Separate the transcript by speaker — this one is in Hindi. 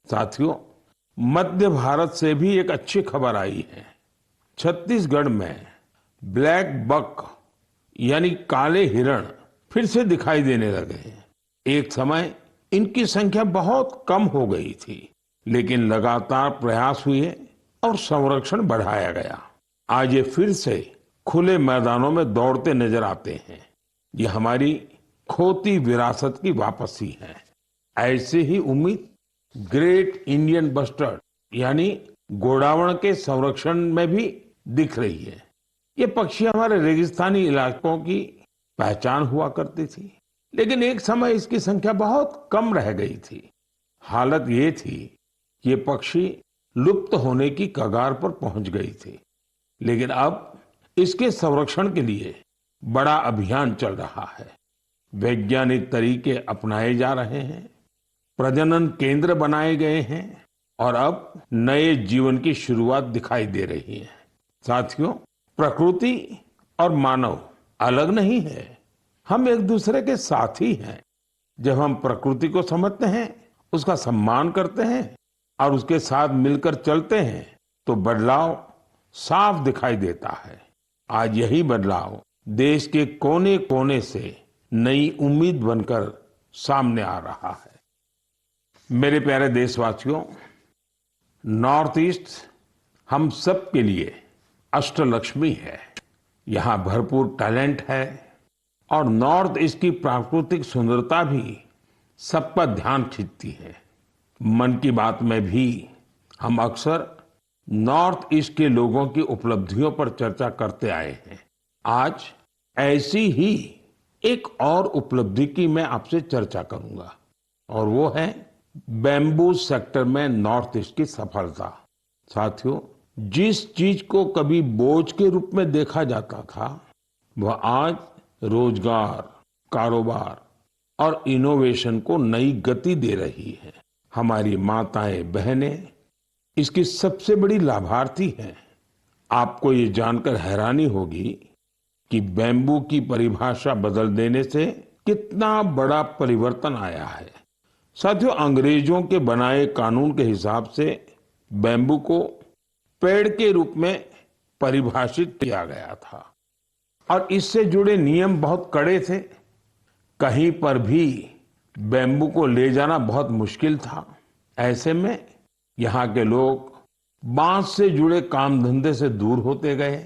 Speaker 1: साथियों, मध्य भारत से भी एक अच्छी खबर आई है। छत्तीसगढ़ में ब्लैक बक यानी काले हिरण फिर से दिखाई देने लगे हैं। एक समय इनकी संख्या बहुत कम हो गई थी, लेकिन लगातार प्रयास हुए और संरक्षण बढ़ाया गया। आज ये फिर से खुले मैदानों में दौड़ते नजर आते हैं। ये हमारी खोती विरासत की वापसी है। ऐसे ही उम्मीद ग्रेट इंडियन बस्टर्ड यानी गोडावण के संरक्षण में भी दिख रही है। ये पक्षी हमारे रेगिस्तानी इलाकों की पहचान हुआ करती थी, लेकिन एक समय इसकी संख्या बहुत कम रह गई थी। हालत ये थी कि ये पक्षी लुप्त होने की कगार पर पहुंच गई थी, लेकिन अब इसके संरक्षण के लिए बड़ा अभियान चल रहा है। वैज्ञानिक तरीके अपनाए जा रहे हैं, प्रजनन केंद्र बनाए गए हैं और अब नए जीवन की शुरुआत दिखाई दे रही है। साथियों, प्रकृति और मानव अलग नहीं है, हम एक दूसरे के साथी हैं। जब हम प्रकृति को समझते हैं, उसका सम्मान करते हैं और उसके साथ मिलकर चलते हैं, तो बदलाव साफ दिखाई देता है। आज यही बदलाव देश के कोने कोने से नई उम्मीद बनकर सामने आ रहा है। मेरे प्यारे देशवासियों, नॉर्थ ईस्ट हम सब के लिए अष्टलक्ष्मी है। यहाँ भरपूर टैलेंट है और नॉर्थ ईस्ट की प्राकृतिक सुंदरता भी सबका ध्यान खींचती है। मन की बात में भी हम अक्सर नॉर्थ ईस्ट के लोगों की उपलब्धियों पर चर्चा करते आए हैं। आज ऐसी ही एक और उपलब्धि की मैं आपसे चर्चा करूंगा, और वो है बैम्बू सेक्टर में नॉर्थ ईस्ट की सफलता। साथियों, जिस चीज को कभी बोझ के रूप में देखा जाता था, वह आज रोजगार, कारोबार और इनोवेशन को नई गति दे रही है। हमारी माताएं, बहनें इसकी सबसे बड़ी लाभार्थी हैं। आपको ये जानकर हैरानी होगी कि बैम्बू की परिभाषा बदल देने से कितना बड़ा परिवर्तन आया है। साथियों, अंग्रेजों के बनाए कानून के हिसाब से बैम्बू को पेड़ के रूप में परिभाषित किया गया था और इससे जुड़े नियम बहुत कड़े थे। कहीं पर भी बैम्बू को ले जाना बहुत मुश्किल था। ऐसे में यहाँ के लोग बांस से जुड़े काम धंधे से दूर होते गए